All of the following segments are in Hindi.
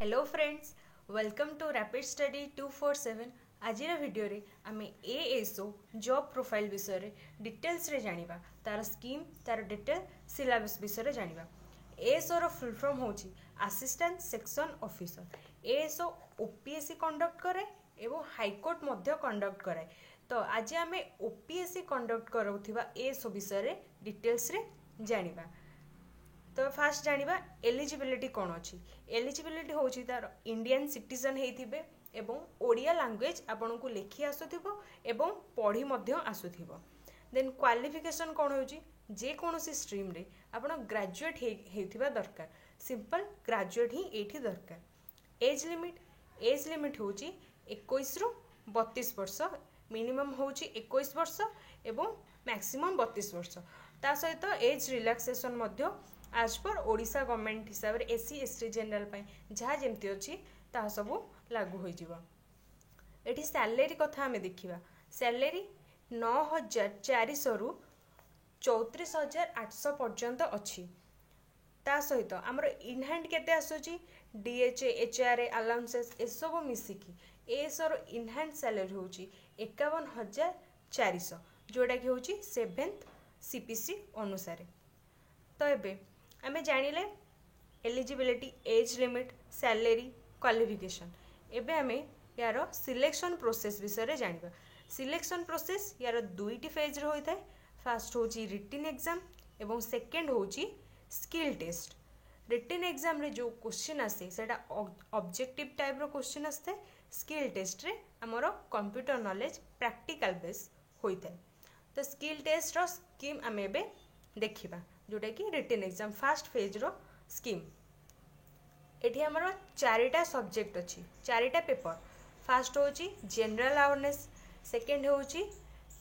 Hello friends, welcome to rapid study 247। आज वीडियो रे आमे एएसओ जॉब प्रोफाइल विषय रे डिटेल्स रे जानिबा, तार स्कीम तार डिटेल सिलेबस विषय रे जानिबा। एएसओ रो फुल फॉर्म होची assistant section officer. ASO OPSC conduct करे एवं हाईकोर्ट मध्य कंडक्ट करे। तो आज आमे ओपीएससी कंडक्ट करूथिबा एएसओ विषय रे डिटेल्स रे जानिबा। तो फास्ट जानिबा एलिजिबिलिटी कौन अच्छी। एलिजिबिलिटी होची तार इंडियन सिटीजन हेइथिबे एवं ओडिया लैंग्वेज आपन को लिखि आसुथिबो एवं पढ़ी मध्य आसुथिबो। देन क्वालिफिकेशन कौन होची, जे कोनोसी स्ट्रीम रे आपन ग्रेजुएट हेइथिबा दरकार। सिंपल ग्रेजुएट ही एठी दरकार। एज लिमिट होची 21 रु 32 वर्ष। मिनिमम होची 21 वर्ष एवं मैक्सिमम 32 वर्ष। ता सहित एज रिलैक्सेशन मध्य आज पर ओडिशा गवर्नमेंट हिसाब रे एससी एसटी जनरल पाई जहाँ जमती अच्छी ता सबू लागू हो जिवो। एठी सैलरी कथा हमें देखिबा। सैलरी 9400 रु 34800 पर्यंत अच्छी। ता सहित आमर इन हैंड केते आसुची डीएचए एचआरए अलाउंसेस ए सब मिसिकी एसर इन हैंड सैलरी होची 51400, जोटा कि होची 7th सीपीसी अनुसार। तो एबे आमे जानिले eligibility, age limit, salary, qualification. एबे आमे यार सिलेक्शन प्रोसेस विषय रे जानिबा। सिलेक्शन प्रोसेस यार दुईटी फेज रे होइथाय। फर्स्ट होची रिटन एग्जाम एवं सेकंड होची स्किल टेस्ट। रिटन एग्जाम रे जो क्वेश्चन आसे सेटा ऑब्जेक्टिव टाइप रो क्वेश्चन आस्ते। स्किल टेस्ट रे हमरो कंप्यूटर नॉलेज प्रैक्टिकल बेस होइथाय। तो स्किल टेस्ट रो स्कीम आमे एबे देखिबा, जोटा कि रिटन एग्जाम फर्स्ट फेज रो स्कीम। एठी हमरो चारिटा सब्जेक्ट अच्छी, चारिटा पेपर। फर्स्ट होची जनरल अवेयरनेस, सेकंड होची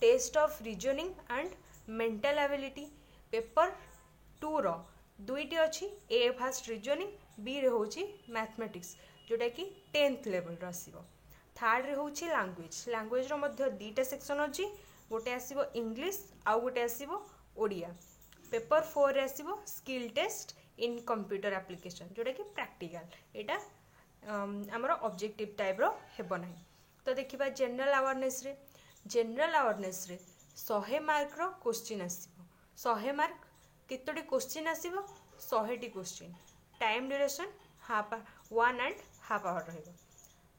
test of reasoning and mental ability. Paper 2 रो दुईटी अच्छी, ए फर्स्ट रीजनिंग, बी रे होची मैथमेटिक्स, जोटा कि 10th लेवल रो आसीबो। थर्ड रे होची लैंग्वेज। लैंग्वेज रो मध्य दुईटा सेक्शन अच्छी, गोटे आसीबो इंग्लिश आउ गोटे आसीबो ओडिया। पेपर 4 रे आसीबो skill test in computer application, जोटा कि प्रैक्टिकल। एटा हमरो ऑब्जेक्टिव टाइप रो हेबो नाही। तो देखिबा जनरल अवेयरनेस रे। जनरल अवेयरनेस रे 100 मार्क रो क्वेश्चन आसीबो। 100 मार्क केतोटी क्वेश्चन आसीबो? 100टी क्वेश्चन। टाइम ड्यूरेशन 1.5 आवर रहइबो।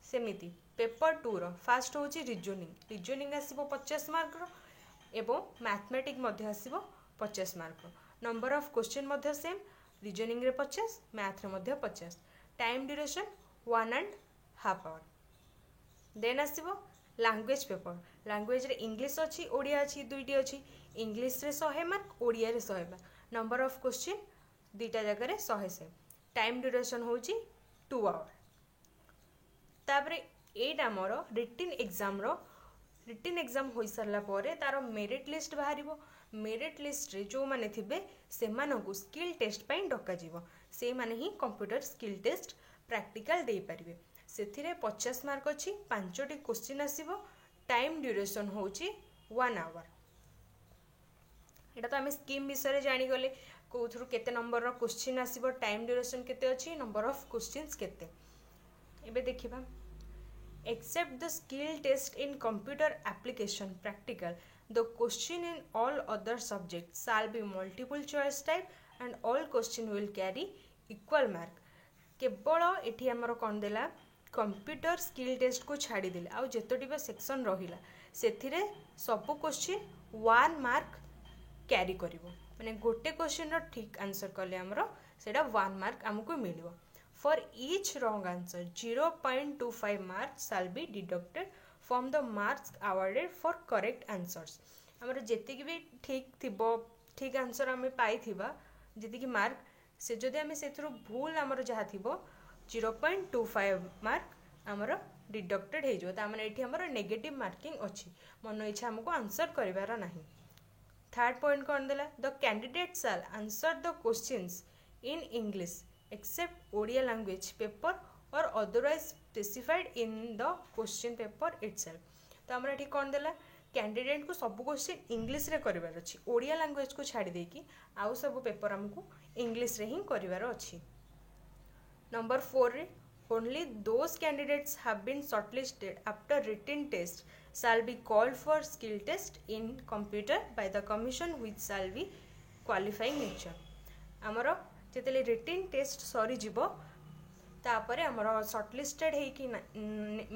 सेमिति पेपर 2 रो फर्स्ट होची रीजनिंग। रीजनिंग आसीबो 50 मार्क रो एवं मैथमेटिक्स मध्य आसीबो 50 मार्क। नंबर ऑफ क्वेश्चन मध्य सेम, रीजनिंग रे 50, मैथ रे मध्य 50। Time duration 1.5 hour. देन आसीबो लैंग्वेज पेपर। लैंग्वेज रे इंग्लिश अच्छी, ओडिया अच्छी, दुईटी अच्छी। इंग्लिश रे 100 मार्क, ओडिया रे 100 मार्क। नंबर ऑफ क्वेश्चन दुईटा जगह रे 100 सेम। टाइम ड्यूरेशन होची 2 आवर। तापरे एटा मोर रिटन एग्जाम रो। रिटन एग्जाम हो सारा पर तार मेरिट लिस्ट बाहर। मेरिट लिस्ट रे जो माने थिबे से मानकु स्किल टेस्ट पाई डका जीवो। से माने ही कंप्यूटर स्किल टेस्ट प्रैक्टिकल दे पारिबे। सेथिरे 50 मार्क अछि, 5टी क्वेश्चन आसीबो। टाइम ड्यूरेशन होची 1 आवर। एटा तो आमे स्कीम विषय रे जानि गले, कोथरु केते नंबर रो क्वेश्चन आसीबो, टाइम ड्यूरेशन केते अछि, नंबर ऑफ क्वेश्चंस केते। एबे देखिबा except the skill test in computer application practical, the question in all other subjects shall be multiple choice type and all question will carry equal mark। केवल एठी हमर कोन देला कंप्यूटर स्किल टेस्ट को छाड़ी देले, आ जेतोटी बे सेक्शन रहिला सेथिरे सब क्वेश्चन 1 मार्क कैरी करिवो। माने गोटे क्वेश्चन रो ठीक आंसर करले हमरो सेटा 1 mark हमकु मिलिवो। For each wrong answer, 0.25 marks shall be deducted from the marks awarded for correct answers। हमर जेति कि भी ठीक थिबो, ठीक आंसर हमें पाई थिबा जेति कि मार्क से जदि हमें सेथरो भूल हमर जहा थिबो 0.25 मार्क हमर डिडक्टेड हे जो। ता माने एठी हमर नेगेटिव मार्किंग अछि, मन इच्छा हमको आंसर करिवार नाही। थर्ड पॉइंट कोन देला, the candidate shell answer the questions in English except Odia language paper or otherwise specified in the question paper itself। तो हमरा एठी कोन देला कैंडिडेट को सब क्वेश्चन इंग्लिश रे करिवार अछि, ओडिया लैंग्वेज को छाड़ी दे कि आउ सब पेपर हमको इंग्लिश रे ही करिवार अछि। नंबर 4 रे only those candidates have been shortlisted after written test shall be called for skill test in computer by the commission which shall be qualifying nature. आमर जिते written test सरी जीवो तापरे आमर शॉर्टलिस्टेड हेकि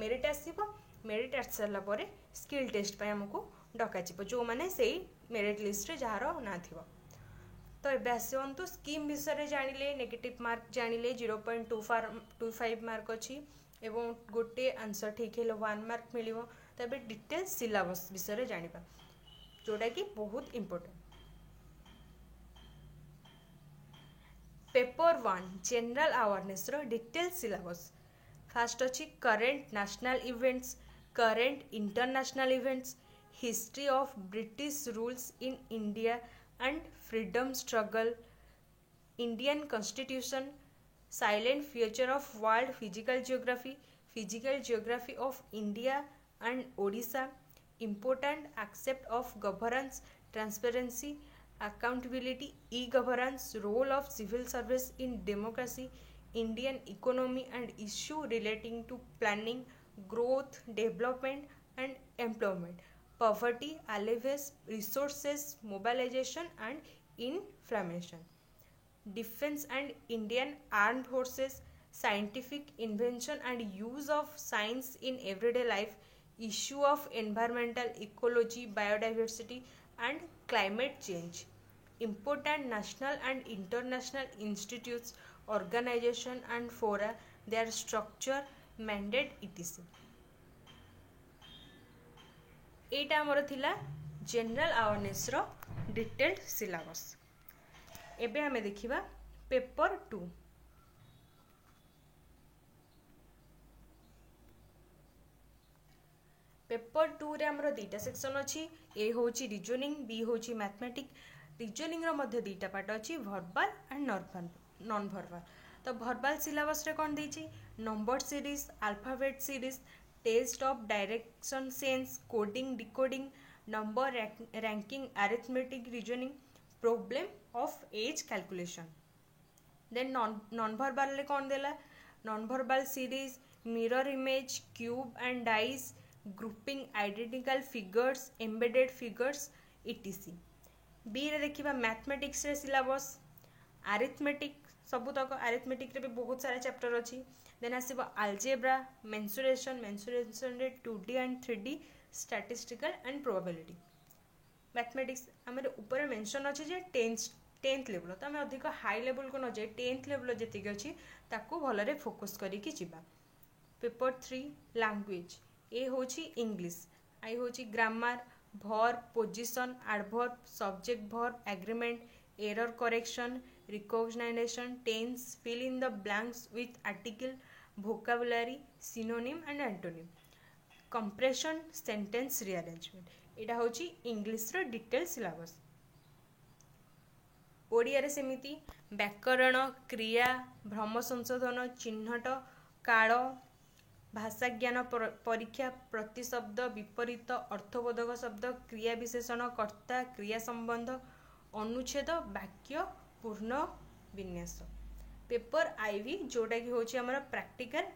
मेरिट आसीबो मेरिट आसी सारा पर स्किल टेस्ट पे हमको डका जो मैंने से मेरिट लिस्ट रे जार ना थिबो। तो ये आसतु स्कीम विषय जानिले नेगेटिव मार्क जानिले 0.25 मार्क अच्छी एवं गोटे आंसर ठीक है 1 मार्क मिल। तो ये डिटेल सिलेबस विषय जानिबा जोटा कि बहुत इम्पोर्टेंट। पेपर 1 जनरल अवेयरनेस रो डिटेल सिलेबस फास्ट अच्छी current national events current international events history of British rules in India and freedom struggle, Indian constitution, silent future of world, physical geography of India and Odisha, important aspect of governance, transparency, accountability, e-governance, role of civil service in democracy, Indian economy and issue relating to planning, growth, development and employment, poverty, alleviation, resources, mobilization and inflammation, defense and Indian armed forces, scientific invention and use of science in everyday life, issue of environmental ecology, biodiversity and climate change, important national and international institutes, organization and fora, their structure, mandate, etc. एटा आमर थिला जनरल अवेयरनेस रो डिटेल्ड सिलेबस। एबे हमें देखिबा पेपर 2। पेपर 2 रे हमरो दीटा सेक्शन अछि। ए होची रीजनिंग, बी होची मैथमेटिक्स। रीजनिंग रो मध्ये दीटा पार्ट अछि वर्बल एंड नॉन वर्बल। तो वर्बल सिलेबस रे कोन देछि number series, alphabet series, test of direction sense, coding decoding, number ranking, arithmetic reasoning, problem of age calculation. Then non verbal रे कोन देला non verbal series, mirror image, cube and dice, grouping identical figures, embedded figures etc. B रे देखिबा मैथमेटिक्स रे सिलेबस, अरिथमेटिक सबुतक अरिथमेटिक रे भी बहुत सारा चैप्टर अछि। देन आसीबो अलजेब्रा, मेंसुरेशन रे 2D and 3D, statistical and probability. Mathematics हमरे ऊपर मेंशन अछि जे 10th लेवल, तो हम अधिक हाई लेवल को न जे 10th लेवल जतिक अछि ताकू भलरे फोकस करी कि जिबा। पेपर 3 लैंग्वेज, ए होची इंग्लिश, आई होची grammar, verb, position, adverb, subject verb, agreement, error correction, recognition, tense, fill in the blanks with article, vocabulary, synonym and antonym, compression, sentence rearrangement। एटा होची इंग्लिश रो डिटेल सिलेबस। ओडिया रे सेमिति व्याकरण, क्रिया, भ्रम संशोधन, चिन्हट, काल, भाषा ज्ञान परीक्षा, प्रतिशब्द, विपरीत, अर्थबोधक शब्द, क्रिया विशेषण, कर्ता, क्रिया संबंध, अनुच्छेद, वाक्य, पूर्ण विन्यास। पेपर आईवी जोटा कि होची हमर प्रैक्टिकल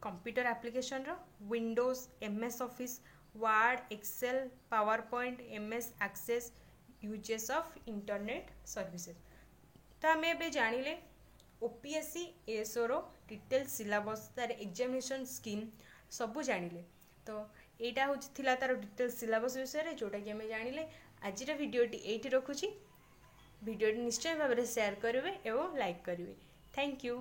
कंप्यूटर एप्लिकेशन रो Windows, MS Office, Word, Excel, PowerPoint, MS Access, uses of internet services. तो हमें एबे जानिले ओपीएससी एएसओ रो डिटेल सिलेबस तार एग्जामिनेशन स्कीम सबू जानिले। तो एटा होची थिला तार डिटेल सिलेबस विषय रे जोटा कि हमें जानिले। आज वीडियोटी एठी रखुची। वीडियो निश्चय भाव में शेयर करेंगे और लाइक करेंगे। Thank you.